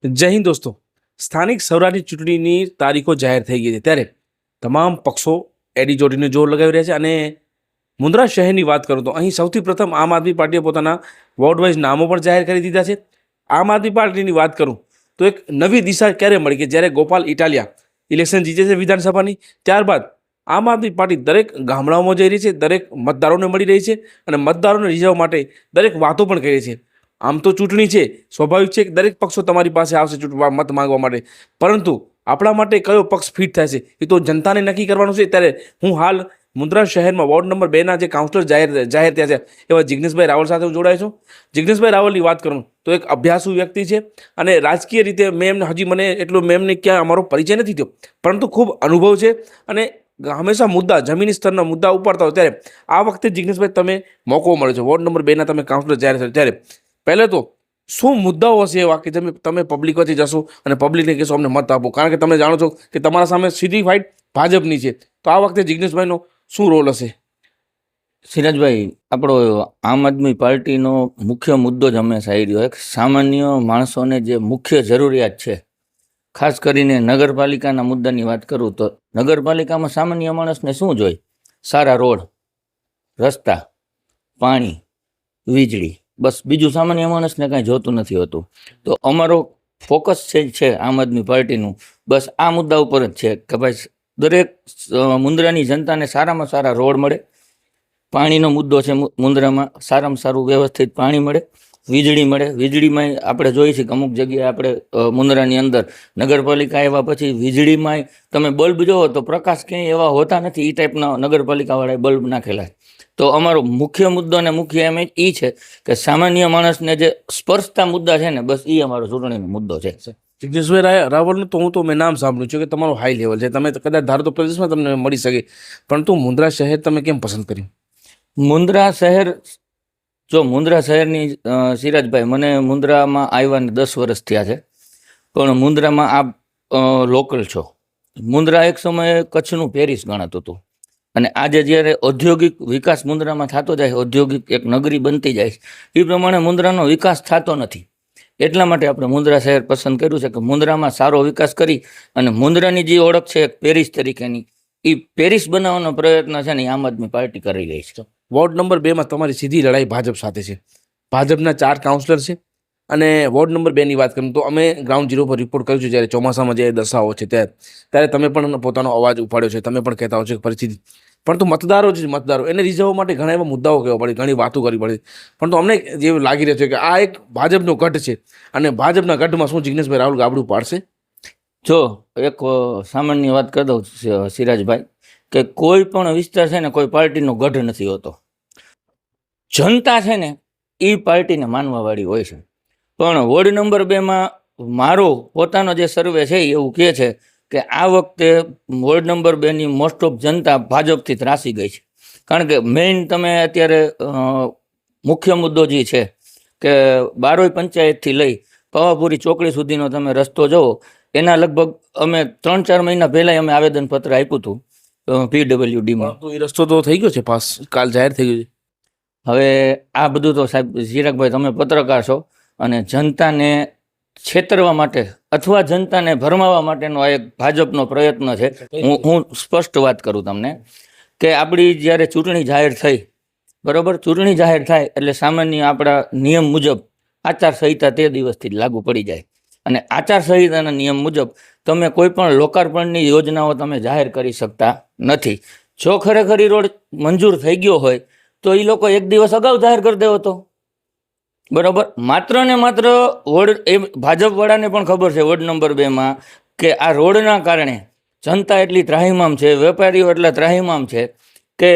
જય હિન્દ દોસ્તો. સ્થાનિક સ્વરાજની ચૂંટણીની તારીખો જાહેર થઈ ગઈ છે ત્યારે તમામ પક્ષો એડી જોડીને જોર લગાવી રહ્યા છે. અને મુન્દ્રા શહેરની વાત કરું તો અહીં સૌથી પ્રથમ આમ આદમી પાર્ટીએ પોતાના વોર્ડ વાઇઝ નામો પણ જાહેર કરી દીધા છે. આમ આદમી પાર્ટીની વાત કરું તો એક નવી દિશા ક્યારે મળી કે જ્યારે ગોપાલ ઇટાલિયા ઇલેક્શન જીતે છે વિધાનસભાની, ત્યારબાદ આમ આદમી પાર્ટી દરેક ગામડાઓમાં જઈ રહી છે, દરેક મતદારોને મળી રહી છે અને મતદારોને રીઝવવા માટે દરેક વાતો પણ કરી છે. આમ તો ચૂંટણી છે, સ્વાભાવિક છે કે દરેક પક્ષો તમારી પાસે આવશે મત માંગવા માટે, પરંતુ આપણા માટે કયો પક્ષ ફિટ થાય છે એ તો જનતાને નક્કી કરવાનું છે. ત્યારે હું હાલ મુન્દ્રા શહેરમાં વોર્ડ નંબર 2ના જે કાઉન્સિલર જાહેર થયા છે એવા જિગ્નેશભાઈ રાવલ સાથે હું જોડાયો છું. જિગ્નેશભાઈ રાવલની વાત કરું તો એક અભ્યાસુ વ્યક્તિ છે અને રાજકીય રીતે મને એટલો મેમને ક્યાં અમારો પરિચય નથી થયો, પરંતુ ખૂબ અનુભવ છે અને હંમેશા મુદ્દા જમીની સ્તરના મુદ્દા ઉપાડતા હોય. ત્યારે આ વખતે જિગ્નેશભાઈ તમે મોકો મળે છે, વોર્ડ નંબર 2ના તમે કાઉન્સિલર જાહેર થયો, ત્યારે પહેલે તો શું મુદ્દાઓ હશે એવા કે તમે પબ્લિક વચ્ચે જશો અને પબ્લિકને કહેશો અમને મત આપો? કારણ કે તમે જાણો છો કે તમારા સામે સીધી ફાઇટ ભાજપની છે, તો આ વખતે જિગ્નેશભાઈનો શું રોલ હશે? સિરાજભાઈ, આપણો આમ આદમી પાર્ટીનો મુખ્ય મુદ્દો જ હંમેશા એ રહ્યો કે સામાન્ય માણસોને જે મુખ્ય જરૂરિયાત છે, ખાસ કરીને નગરપાલિકાના મુદ્દાની વાત કરું તો નગરપાલિકામાં સામાન્ય માણસને શું જોઈએ? સારા રોડ, રસ્તા, પાણી, વીજળી, બસ. બીજું સામાન્ય માણસને કાંઈ જોતું નથી હોતું. તો અમારો ફોકસ છે આમ આદમી પાર્ટીનું બસ આ મુદ્દા ઉપર જ છે કે ભાઈ દરેક મુન્દ્રાની જનતાને સારામાં સારા રોડ મળે, પાણીનો મુદ્દો છે મુન્દ્રામાં સારામાં સારું વ્યવસ્થિત પાણી મળે, વીજળી મળે. વીજળીમાં આપણે જોઈએ છીએ કે અમુક જગ્યાએ આપણે મુન્દ્રાની અંદર નગરપાલિકા આવ્યા પછી વીજળીમાં તમે બલ્બ જોવો તો પ્રકાશ ક્યાંય એવા હોતા નથી, એ ટાઈપના નગરપાલિકાવાળાએ બલ્બ નાખેલા. તો અમારો મુખ્ય મુદ્દો અને મુખ્ય એમ એ છે કે સામાન્ય માણસને જે સ્પર્શતા મુદ્દા છે ને, બસ એ અમારો ચૂંટણીનો મુદ્દો છે. જિગ્નેશભાઈ રાવલનું તો મેં નામ સાંભળ્યું છે કે તમારું હાઈ લેવલ છે, તમે કદાચ ધારો તો પ્રદેશમાં તમને મળી શકે, પરંતુ મુન્દ્રા શહેર તમે કેમ પસંદ કર્યું? મુન્દ્રા શહેરની સિરાજભાઈ, મને મુન્દ્રામાં આવ્યાને 10 વર્ષ થયા છે, પણ મુન્દ્રામાં આપ લોકલ છો. મુન્દ્રા એક સમયે કચ્છનું પેરિસ ગણાતું હતું અને આજે જ્યારે ઔદ્યોગિક વિકાસ મુન્દ્રામાં થતો જાય, ઔદ્યોગિક એક નગરી બનતી જાય, એ પ્રમાણે મુન્દ્રાનો વિકાસ થતો નથી. એટલા માટે આપણે મુન્દ્રા શહેર પસંદ કર્યું છે કે મુન્દ્રામાં સારો વિકાસ કરી અને મુન્દ્રાની જે ઓળખ છે પેરિસ તરીકેની, એ પેરિસ બનાવવાનો પ્રયત્ન છે ને આમ આદમી પાર્ટી કરી રહી છે. વોર્ડ નંબર 2માં તમારી સીધી લડાઈ ભાજપ સાથે છે. ભાજપના 4 કાઉન્સિલર છે અને વોર્ડ નંબર 2ની વાત કરું તો અમે ગ્રાઉન્ડ ઝીરો પર રિપોર્ટ કર્યું છે. જ્યારે ચોમાસામાં જે દશાઓ છે ત્યારે તમે પણ પોતાનો અવાજ ઉપાડ્યો છે, તમે પણ કહેતા હો છો કે પરિસ્થિતિ, પરંતુ મતદારો એને રીઝવવા માટે ઘણા એવા મુદ્દાઓ કહેવા પડે, ઘણી વાતો કરવી પડે, પરંતુ અમને જેવું લાગી રહ્યું છે કે આ એક ભાજપનો ગઢ છે અને ભાજપના ગઢમાં શું જિગ્નેશભાઈ રાવલ ગાબડું પાડશે? જો એક સામાન્ય વાત કરી દઉં સિરાજભાઈ, કે કોઈ પણ વિસ્તાર છે ને કોઈ પાર્ટીનો ગઢ નથી હોતો. જનતા છે ને એ પાર્ટીને માનવાવાળી હોય છે. પણ વોર્ડ નંબર 2માં મારો પોતાનો જે સર્વે છે એવું કહે છે કે આ વખતે વોર્ડ નંબર 2ની મોસ્ટ ઓફ જનતા ભાજપથી ત્રાસી ગઈ છે. કારણ કે મેઇન તમે અત્યારે મુખ્ય મુદ્દો જે છે કે બારોઈ પંચાયતથી લઈ પવાપુરી ચોકડી સુધીનો તમે રસ્તો જુઓ, એના લગભગ અમે 3-4 મહિના પહેલાં અમે આવેદનપત્ર આપ્યું હતું PWDમાં. તો એ રસ્તો તો થઈ ગયો છે પાસ, કાલ જાહેર થઈ ગયો છે. હવે આ બધું તો સાહેબ ચિરાગભાઈ, તમે પત્રકાર છો અને જનતાને છેતરવા માટે અથવા જનતાને ભરમાવવા માટેનો આ એક ભાજપનો પ્રયત્ન છે. હું સ્પષ્ટ વાત કરું તમને કે આપણી જ્યારે ચૂંટણી જાહેર થઈ, બરાબર, ચૂંટણી જાહેર થાય એટલે સામાન્ય આપણા નિયમ મુજબ આચારસંહિતા તે દિવસથી જ લાગુ પડી જાય અને આચારસંહિતાના નિયમ મુજબ તમે કોઈ પણ લોકાર્પણની યોજનાઓ તમે જાહેર કરી શકતા નથી. જો ખરેખર રોડ મંજૂર થઈ ગયો હોય તો એ લોકો એક દિવસ અગાઉ જાહેર કરી દેવો હતો, બરાબર. માત્ર ને માત્ર ભાજપવાળાને પણ ખબર છે વોર્ડ નંબર 2માં કે આ રોડના કારણે જનતા એટલી ત્રાહિમામ છે, વેપારીઓ એટલા ત્રાહિમામ છે કે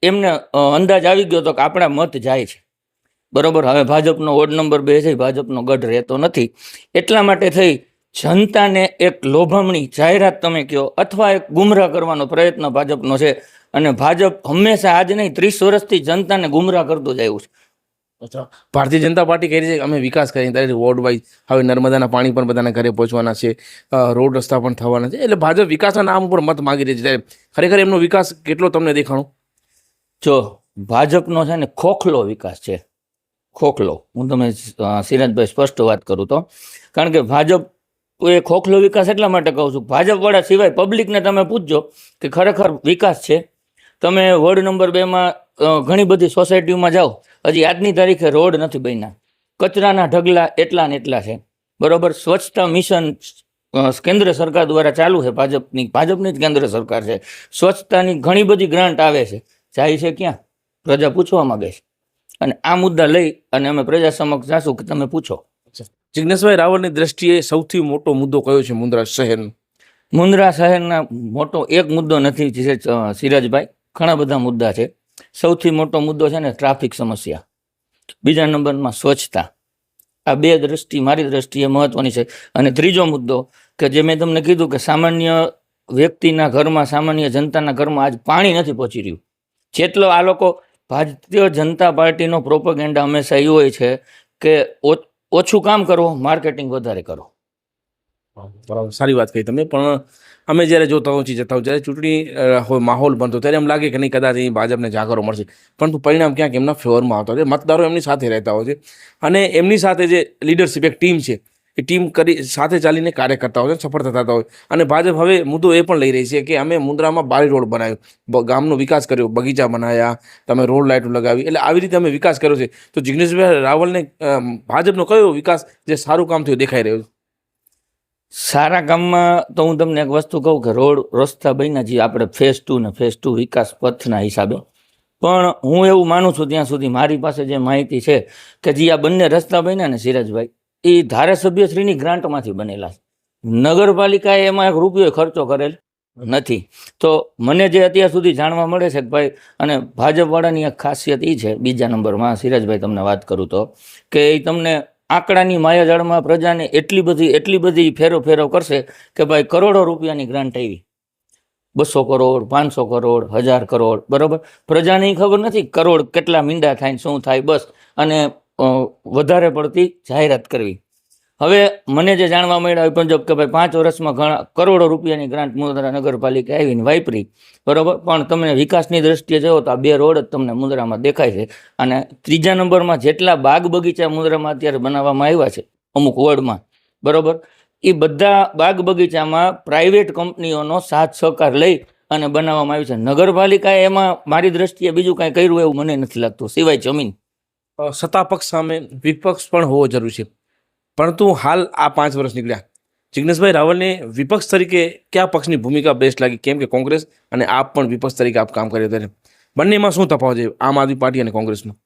એમને અંદાજ આવી ગયો હતો કે આપણા મત જાય છે, બરાબર. હવે ભાજપનો વોર્ડ નંબર 2 છે, ભાજપનો ગઢ રહેતો નથી. એટલા માટે થઈ જનતાને એક લોભામણી જાહેરાત તમે કહો અથવા એક ગુમરાહ કરવાનો પ્રયત્ન ભાજપનો છે અને ભાજપ હંમેશા આજ નહીં 30 વર્ષથી જનતાને ગુમરાહ કરતું જ આવ્યું છે. અચ્છા, ભારતીય જનતા પાર્ટી કહી રહી છે કે અમે વિકાસ કરીએ, ત્યારે વોર્ડ વાઇઝ હવે નર્મદાના પાણી પણ બધાના ઘરે પહોંચવાના છે, રોડ રસ્તા પણ થવાના છે, એટલે ભાજપ વિકાસના નામ ઉપર મત માગી રહી છે. ત્યારે ખરેખર એમનો વિકાસ કેટલો તમને દેખાણો? જો ભાજપનો છે ને ખોખલો વિકાસ છે, ખોખલો. હું તમે સિરાજભાઈ સ્પષ્ટ વાત કરું તો, કારણ કે ભાજપ એ ખોખલો વિકાસ એટલા માટે કહું છું, ભાજપવાળા સિવાય પબ્લિકને તમે પૂછજો કે ખરેખર વિકાસ છે. તમે વોર્ડ નંબર 2માં ઘણી બધી સોસાયટીઓમાં જાઓ, હજી આજની તારીખે રોડ નથી બન્યા, કચરાના ઢગલા એટલા ને એટલા છે, બરોબર. સ્વચ્છતા મિશન કેન્દ્ર સરકાર દ્વારા ચાલુ છે, ભાજપની જ કેન્દ્ર સરકાર છે. સ્વચ્છતાની ઘણી બધી ગ્રાન્ટ આવે છે, જાય છે ક્યાં? પ્રજા પૂછવા માંગે છે. અને આ મુદ્દા લઈ અને અમે પ્રજા સમક્ષ જાશું કે તમે પૂછો. જિજ્ઞેશભાઈ રાવલની દ્રષ્ટિએ સૌથી મોટો મુદ્દો કયો છે મુન્દ્રા શહેરનો? મુન્દ્રા શહેરના મોટો એક મુદ્દો નથી સિરાજભાઈ, ઘણા બધા મુદ્દા છે. સૌથી મોટો મુદ્દો છે ને ટ્રાફિક સમસ્યા, બીજા નંબરમાં સ્વચ્છતા. આ બે દ્રષ્ટિ મારી દ્રષ્ટિએ મહત્વની છે. અને ત્રીજો મુદ્દો કે જે મેં તમને કીધું કે સામાન્ય વ્યક્તિના ઘરમાં, સામાન્ય જનતાના ઘરમાં આજ પાણી નથી પહોંચી રહ્યું. જેટલો આ લોકો ભારતીય જનતા પાર્ટીનો પ્રોપેગેન્ડા હંમેશા એ હોય છે કે ઓછું કામ કરો, માર્કેટિંગ વધારે કરો. બરાબર, સારી વાત કહી તમે. પણ અમે જ્યારે જોતા હોઈએ જતા હોય, જ્યારે ચૂંટણી હોય, માહોલ બનતો, ત્યારે એમ લાગે કે નહીં કદાચ અહીં ભાજપને જાગરો મળશે, પરંતુ પરિણામ ક્યાંક એમના ફેવરમાં આવતા હોય છે. મતદારો એમની સાથે રહેતા હોય છે અને એમની સાથે જે લીડરશિપ એક ટીમ છે, એ ટીમ કરી સાથે ચાલીને કાર્ય કરતા હોય છે, સફળ થતા હોય. અને ભાજપ હવે મુદ્દો એ પણ લઈ રહી છે કે અમે મુન્દ્રામાં બારી રોડ બનાવ્યો, ગામનો વિકાસ કર્યો, બગીચા બનાવ્યા, તમે રોડ લાઇટો લગાવી, એટલે આવી રીતે અમે વિકાસ કર્યો છે. તો જિજ્ઞેશભાઈ રાવલને ભાજપનો કયો વિકાસ જે સારું કામ થયું દેખાઈ રહ્યું છે? સારા કામમાં તો હું તમને એક વસ્તુ કહું કે રોડ રસ્તા બન્યા, જે આપણે ફેઝ 2 ને ફેઝ 2 વિકાસ પથના હિસાબે. પણ હું એવું માનું છું, ત્યાં સુધી મારી પાસે જે માહિતી છે કે જે આ બંને રસ્તા બન્યા ને સિરાજભાઈ, એ ધારાસભ્યશ્રીની ગ્રાન્ટમાંથી બનેલા છે. નગરપાલિકાએ એમાં એક રૂપિયો ખર્ચો કરેલ નથી. તો મને જે અત્યાર સુધી જાણવા મળે છે કે ભાઈ, અને ભાજપવાળાની એક ખાસિયત એ છે, બીજા નંબરમાં સિરાજભાઈ તમને વાત કરું તો, કે એ તમને આંકડાની માયાજાળમાં પ્રજાને એટલી બધી ફેરો કરશે કે ભાઈ કરોડો રૂપિયાની ગ્રાન્ટ આવી, 200 કરોડ, 500 કરોડ, 1000 કરોડ, બરોબર. પ્રજાને ખબર નથી કરોડ કેટલા મીંડા થાય, શું થાય, બસ. અને વધારે પડતી જાહેરાત કરવી. હવે મને જે જાણવા મળ્યા હોય પંજાબ કે ભાઈ 5 વર્ષમાં ઘણા કરોડો રૂપિયાની ગ્રાન્ટ મુન્દ્રા નગરપાલિકા આવીને વાપરી, બરોબર. પણ તમે વિકાસની દ્રષ્ટિએ જુઓ તો આ 2 રોડ જ તમને મુન્દ્રામાં દેખાય છે. અને ત્રીજા નંબરમાં જેટલા બાગ બગીચા મુન્દ્રામાં અત્યારે બનાવવામાં આવ્યા છે અમુક વોર્ડમાં, બરોબર, એ બધા બાગ બગીચામાં પ્રાઇવેટ કંપનીઓનો સાથ સહકાર લઈ અને બનાવવામાં આવ્યું છે. નગરપાલિકાએ એમાં મારી દ્રષ્ટિએ બીજું કાંઈ કર્યું એવું મને નથી લાગતું, સિવાય જમીન. સત્તા પક્ષ સામે વિપક્ષ પણ હોવો જરૂરી છે, પરંતુ હાલ આ 5 વર્ષ નીકળ્યા, જિજ્ઞેશભાઈ રાવલને વિપક્ષ તરીકે કયા પક્ષની ભૂમિકા બેસ્ટ લાગી? કેમ કે કોંગ્રેસ અને આપ પણ વિપક્ષ તરીકે આપ કામ કર્યા, ત્યારે બંનેમાં શું તફાવત છે આમ આદમી પાર્ટી અને કોંગ્રેસમાં?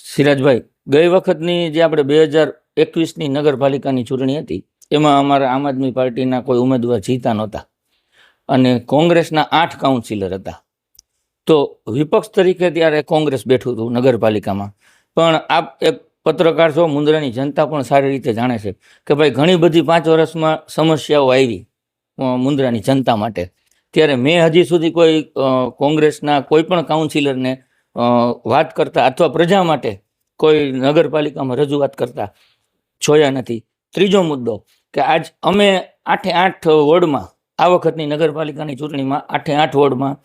સિરાજભાઈ, ગઈ વખતની જે આપણે 2021ની નગરપાલિકાની ચૂંટણી હતી, એમાં અમારા આમ આદમી પાર્ટીના કોઈ ઉમેદવાર જીતા નહોતા અને કોંગ્રેસના 8 કાઉન્સિલર હતા. તો વિપક્ષ તરીકે ત્યારે કોંગ્રેસ બેઠું હતું નગરપાલિકામાં. પણ આપ એક પત્રકાર છો, મુન્દ્રાની જનતા પણ સારી રીતે જાણે છે કે ભાઈ ઘણી બધી 5 વર્ષમાં સમસ્યાઓ આવી મુન્દ્રાની જનતા માટે. ત્યારે મેં હજી સુધી કોઈ કોંગ્રેસના કોઈ પણ કાઉન્સિલરને વાત કરતા અથવા પ્રજા માટે કોઈ નગરપાલિકામાં રજૂઆત કરતા જોયા નથી. ત્રીજો મુદ્દો કે આજ અમે 8 વોર્ડમાં, આ વખતની નગરપાલિકાની ચૂંટણીમાં 8 વોર્ડમાં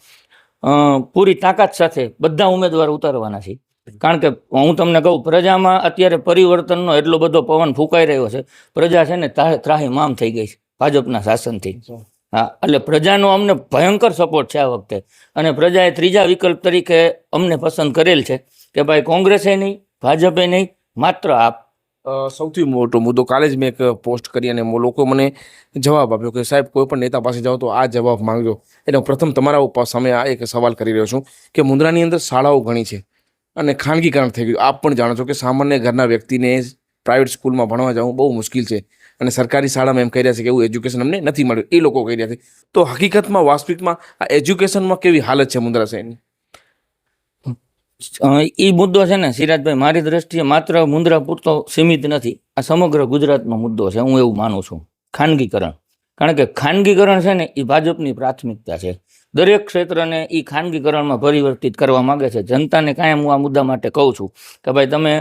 પૂરી તાકાત સાથે બધા ઉમેદવાર ઉતારવાના છે. કારણ કે હું તમને કહું, પ્રજામાં અત્યારે પરિવર્તનનો એટલો બધો પવન ફૂંકાઈ રહ્યો છે. પ્રજા છે ને ત્રાહિમામ થઈ ગઈ છે ભાજપના શાસનથી. હા, એટલે પ્રજાનો અમને ભયંકર સપોર્ટ છે આ વખતે. અને પ્રજાએ ત્રીજા વિકલ્પ તરીકે અમને પસંદ કરેલ છે કે ભાઈ કોંગ્રેસે નહીં, ભાજપે નહીં, માત્ર આપ. સૌથી મોટો મુદ્દો, કાલે જ મેં એક પોસ્ટ કરી અને લોકો મને જવાબ આપ્યો કે સાહેબ કોઈ પણ નેતા પાસે જાઓ તો આ જવાબ માંગજો. એટલે હું પ્રથમ તમારા સામે આ એક સવાલ કરી રહ્યો છું કે મુન્દ્રાની અંદર શાળાઓ ઘણી છે અને ખાનગીકરણ થઈ ગયું. આપ પણ જાણો છો કે સામાન્ય ઘરના વ્યક્તિને પ્રાઇવેટ સ્કૂલમાં ભણવા જવું બહુ મુશ્કેલ છે અને સરકારી શાળામાં એમ કહી રહ્યા છે કે એવું એજ્યુકેશન અમને નથી મળ્યું, એ લોકો કહી રહ્યા છે. તો હકીકતમાં વાસ્તવિકમાં આ એજ્યુકેશનમાં કેવી હાલત છે મુન્દ્રા શહેરની? એ મુદ્દો છે ને સિરાજભાઈ, મારી દ્રષ્ટિએ માત્ર મુન્દ્રા પૂરતો સીમિત નથી, આ સમગ્ર ગુજરાતનો મુદ્દો છે. હું એવું માનું છું, ખાનગીકરણ. કારણ કે ખાનગીકરણ છે ને એ ભાજપની પ્રાથમિકતા છે. દરેક ક્ષેત્રને એ ખાનગીકરણમાં પરિવર્તિત કરવા માંગે છે. જનતાને કાયમ હું આ મુદ્દા માટે કહું છું કે ભાઈ તમે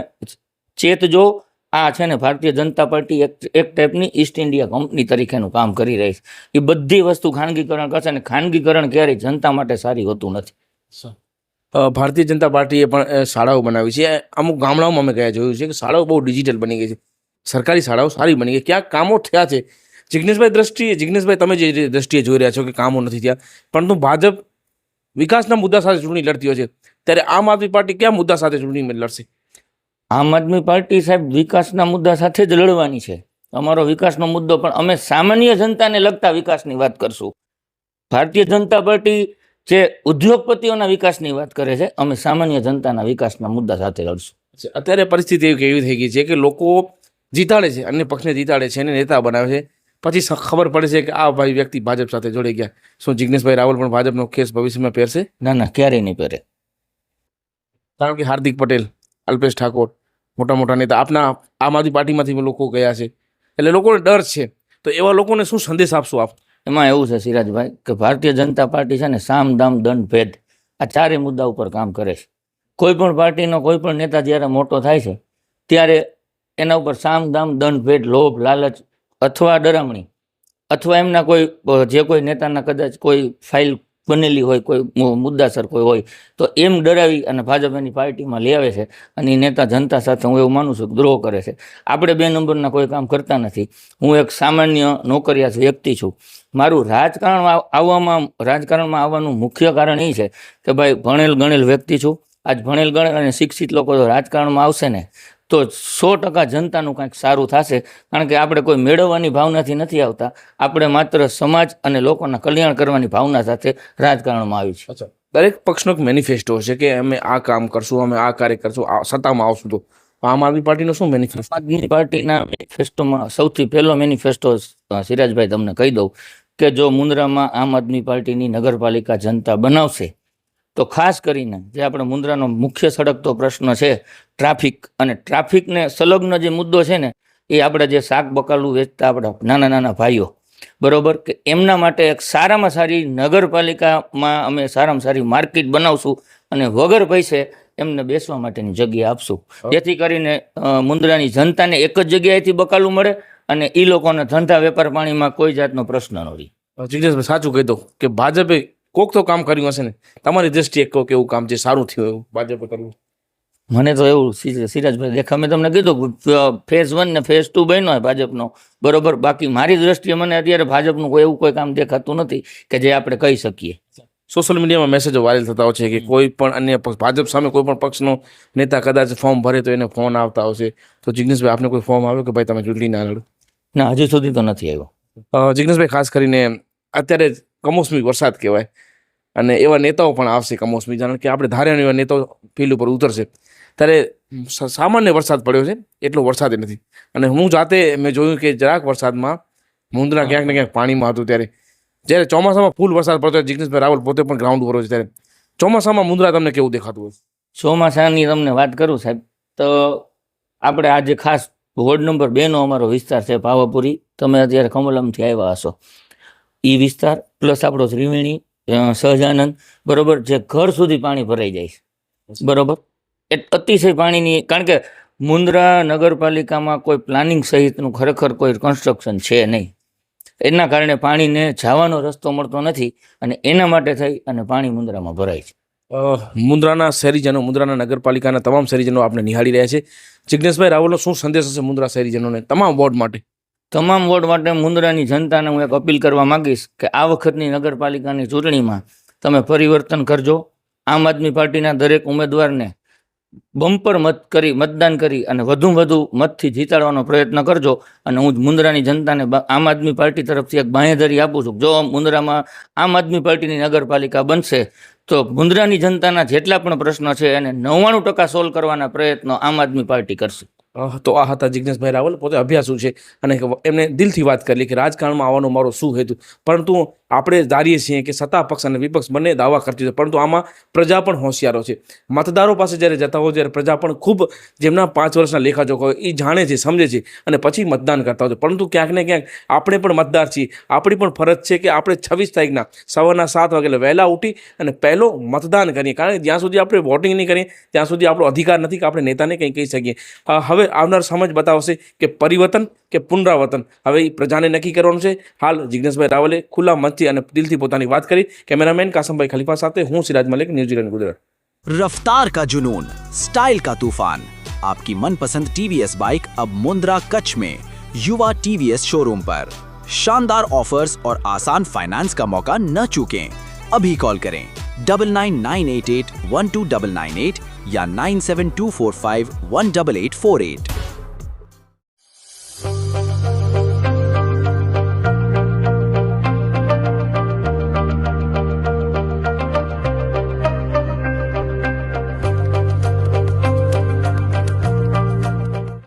ચેતજો, આ છે ને ભારતીય જનતા પાર્ટી એક ટાઈપની ઈસ્ટ ઇન્ડિયા કંપની તરીકેનું કામ કરી રહી છે. એ બધી વસ્તુ ખાનગીકરણ કરશે ને ખાનગીકરણ ક્યારેય જનતા માટે સારી હોતું નથી. ભારતીય જનતા પાર્ટીએ પણ શાળાઓ બનાવી છે. અમુક ગામડાઓમાં અમે ગયા જોયું છે કે શાળાઓ બહુ ડિજિટલ બની ગઈ છે. સરકારી શાળાઓ સારી બની ગઈ. ક્યાંક કામો થયા છે. જિજ્ઞેશભાઈ તમે જે દ્રષ્ટિએ જોઈ રહ્યા છો કે કામો નથી થયા, પરંતુ ભાજપ વિકાસના મુદ્દા સાથે ચૂંટણી લડતી હોય છે, ત્યારે આમ આદમી પાર્ટી કયા મુદ્દા સાથે ચૂંટણી લડશે? આમ આદમી પાર્ટી સાહેબ વિકાસના મુદ્દા સાથે જ લડવાની છે. અમારો વિકાસનો મુદ્દો પણ અમે સામાન્ય જનતાને લગતા વિકાસની વાત કરશું. ભારતીય જનતા પાર્ટી જે ઉદ્યોગપતિઓના વિકાસની વાત કરે છે, અમે સામાન્ય જનતાના વિકાસના મુદ્દા સાથે લડશું. અત્યારે પરિસ્થિતિ એવી થઈ ગઈ છે કે લોકો જીતાડે છે, અન્ય પક્ષને જીતાડે છે અને નેતા બનાવે છે, પછી ખબર પડે છે કે આ ભાઈ વ્યક્તિ ભાજપ સાથે જોડાઈ ગયા. શું જિજ્ઞેશભાઈ રાવલ પણ ભાજપનો ખેસ ભવિષ્યમાં પહેરશે? ના ના, ક્યારેય નહીં પહેરે. કારણ કે હાર્દિક પટેલ, અલ્પેશ ઠાકોર, મોટા મોટા નેતા આપના આમ આદમી પાર્ટીમાંથી લોકો ગયા છે, એટલે લોકોને ડર છે. તો એવા લોકોને શું સંદેશ આપશો આપ? એમાં એવું છે સિરાજભાઈ કે ભારતીય જનતા પાર્ટી છે ને સામ દામ દંડ ભેદ આ ચારે મુદ્દા ઉપર કામ કરે છે. કોઈ પણ પાર્ટીનો કોઈ પણ નેતા જ્યારે મોટો થાય છે ત્યારે એના ઉપર સામ દામ દંડ ભેદ, લોભ, લાલચ અથવા ડરામણી અથવા એમના કોઈ જે કોઈ નેતાના કદાચ કોઈ ફાઇલ બનેલી હોય, કોઈ મુદ્દાસર કોઈ હોય તો એમ ડરાવી અને ભાજપ એની પાર્ટીમાં લઈ આવે છે અને એ નેતા જનતા સાથે હું એવું માનું છું કે દ્રોહ કરે છે. આપણે 2 નંબરના કોઈ કામ કરતા નથી. હું એક સામાન્ય નોકરિયાત વ્યક્તિ છું. મારું રાજકારણમાં આવવાનું મુખ્ય કારણ એ છે કે ભાઈ ભણેલ ગણેલ વ્યક્તિ છું. આજ ભણેલ ગણેલ અને શિક્ષિત લોકો જો રાજકારણમાં આવશે ને તો 100% જનતાનું કંઈક સારું થશે. કારણ કે આપણે કોઈ મેળવવાની ભાવનાથી નથી આવતા, આપણે માત્ર સમાજ અને લોકોના કલ્યાણ કરવાની ભાવના સાથે રાજકારણમાં આવી છે. દરેક પક્ષનો એક મેનિફેસ્ટો છે કે અમે આ કામ કરશું, અમે આ કાર્ય કરશું, સત્તામાં આવશું. તો આમ આદમી પાર્ટીનો શું મેનિફેસ્ટો? આમ આદમી પાર્ટીના મેનિફેસ્ટોમાં સૌથી પહેલો મેનિફેસ્ટો સિરાજભાઈ તમને કહી દઉં કે જો મુન્દ્રામાં આમ આદમી પાર્ટીની નગરપાલિકા જનતા બનાવશે તો ખાસ કરીને જે આપણે મુન્દ્રાનો મુખ્ય સળગતો પ્રશ્ન છે ટ્રાફિક, અને ટ્રાફિકને સંલગ્ન જે મુદ્દો છે ને એ આપણે જે શાક બકાલું વેચતા આપણા નાના નાના ભાઈઓ, બરોબર, કે એમના માટે એક સારામાં સારી નગરપાલિકામાં અમે સારામાં સારી માર્કેટ બનાવશું અને વગર પૈસે એમને બેસવા માટેની જગ્યા આપશું, જેથી કરીને મુન્દ્રાની જનતાને એક જ જગ્યાએથી બકાલું મળે અને એ લોકોને ધંધા વેપાર પાણીમાં કોઈ જાતનો પ્રશ્ન ન રહે. જિજ્ઞેશભાઈ સાચું કહી દો કે ભાજપે કોક તો કામ કર્યું હશે ને, તમારી દ્રષ્ટિએ કોક એવું કામ છે સારું થયું એવું ભાજપે કર્યું? મને તો એવું સિરાજભાઈ દેખા, મેં તમને કીધું ફેઝ 1 ને ફેઝ 2 બન્યો હોય ભાજપનો, બરોબર. બાકી મારી દ્રષ્ટિએ મને અત્યારે ભાજપનું કોઈ કામ દેખાતું નથી કે જે આપણે કહી શકીએ. સોશિયલ મીડિયામાં મેસેજો વાયરલ થતા હોય છે કે કોઈ પણ અન્ય પક્ષ, ભાજપ સામે કોઈ પણ પક્ષનો નેતા કદાચ ફોર્મ ભરે તો એને ફોન આવતા હશે. તો જિજ્ઞેશભાઈ આપને કોઈ ફોર્મ આવ્યો કે ભાઈ તમે ચૂંટણી ના લડો? ના, હજી સુધી તો નથી આવ્યો. જિજ્ઞેશભાઈ ખાસ કરીને અત્યારે કમોસમી વરસાદ કહેવાય અને એવા નેતાઓ પણ આવશે કમોસમી, કારણ કે આપણે ધાર્યા એવા નેતાઓ ફિલ્ડ ઉપર ઉતરશે. ત્યારે સામાન્ય વરસાદ પડ્યો છે, એટલો વરસાદ નથી. અને હું જાતે મેં જોયું કે જરાક વરસાદમાં મુન્દ્રા ક્યાંક ને ક્યાંક પાણીમાં હતું. ત્યારે જ્યારે ચોમાસામાં ફૂલ વરસાદ પડતો હોય, જિજ્ઞેશભાઈ રાવલ પોતે પણ ગ્રાઉન્ડ ઉપર હોય છે, ત્યારે ચોમાસામાં મુન્દ્રા તમને કેવું દેખાતું હોય? ચોમાસાની તમને વાત કરું સાહેબ તો આપણે આજે ખાસ વોર્ડ નંબર 2 નો અમારો વિસ્તાર છે પાવાપુરી. તમે અત્યારે કમલમથી આવ્યા હશો. એ વિસ્તાર પ્લસ આપણો ત્રિવેણી, સહજાનંદ, બરોબર, જે ઘર સુધી પાણી ભરાઈ જાય છે, બરોબર. એ અતિશય પાણીની, કારણ કે મુન્દ્રા નગરપાલિકામાં કોઈ પ્લાનિંગ સહિતનું ખરેખર કોઈ કન્સ્ટ્રક્શન છે નહીં, એના કારણે પાણીને જવાનો રસ્તો મળતો નથી અને એના માટે થઈ અને પાણી મુન્દ્રામાં ભરાય છે. મુન્દ્રાના શહેરીજનો, મુન્દ્રાના નગરપાલિકાના તમામ શહેરીજનો આપણે નિહાળી રહ્યા છે. જિજ્ઞેશભાઈ રાવલનો શું સંદેશ હશે મુન્દ્રા શહેરીજનોને, તમામ વોર્ડ માટે? તમામ વોર્ડ માટે મુન્દ્રાની જનતાને હું એક અપીલ કરવા માંગીશ કે આ વખતની નગરપાલિકાની ચૂંટણીમાં તમે પરિવર્તન કરજો. આમ આદમી પાર્ટીના દરેક ઉમેદવારને બમ્પર મતદાન કરી અને વધુ મતથી જીતાડવાનો પ્રયત્ન કરજો. અને હું મુન્દ્રાની જનતાને આમ આદમી પાર્ટી તરફથી એક બાંહેધરી આપું છું, જો મુન્દ્રામાં આમ આદમી પાર્ટીની નગરપાલિકા બનશે તો મુન્દ્રાની જનતાના જેટલા પણ પ્રશ્નો છે એને 99% સોલ્વ કરવાના પ્રયત્નો આમ આદમી પાર્ટી કરશે. તો આ હતા જિજ્ઞેશભાઈ રાવલ, પોતે અભ્યાસુ છે અને એમને દિલથી વાત કરી કે રાજકારણમાં આવવાનો મારો શું હેતુ. પરંતુ આપણે ધારીએ છીએ કે સત્તા પક્ષ અને વિપક્ષ બંને દાવા કરતી હોય, પરંતુ આમાં પ્રજા પણ હોશિયારો છે. મતદારો પાસે જ્યારે જતા હોય ત્યારે પ્રજા પણ ખૂબ, જેમના 5 વર્ષના લેખાજોખા હોય એ જાણે છે, સમજે છે અને પછી મતદાન કરતા હોય. પરંતુ ક્યાંક ને ક્યાંક આપણે પણ મતદાર છીએ, આપણી પણ ફરજ છે કે આપણે 26 તારીખના સવારના 7 વાગે વહેલા ઉઠી અને પહેલો મતદાન કરીએ. કારણ કે જ્યાં સુધી આપણે વોટિંગ નહીં કરીએ ત્યાં સુધી આપણો અધિકાર નથી કે આપણે નેતાને કંઈ કહી શકીએ. હવે આવનાર સમજ બતાવશે કે પરિવર્તન કે પુનરાવર્તન, હવે એ પ્રજાને નક્કી કરવાનું છે. હાલ જિજ્ઞેશભાઈ રાવલે ખુલ્લા મંચથી અને દિલથી પોતાની વાત કરી. કેમેરામેન કાસમભાઈ ખલીફા સાથે હું સિરાજ મલિક, ન્યૂઝીલેન્ડ, ગુજરાત. रफ्तार का जुनून, स्टाइल का तूफान। आपकी मनपसंद टीवीएस बाइक अब मुंद्रा कच्छ में युवा टीवीएस शोरूम पर। शानदार ऑफर्स और आसान फाइनेंस का मौका न चूकें। अभी कॉल करें 9998812998 या 9724518848।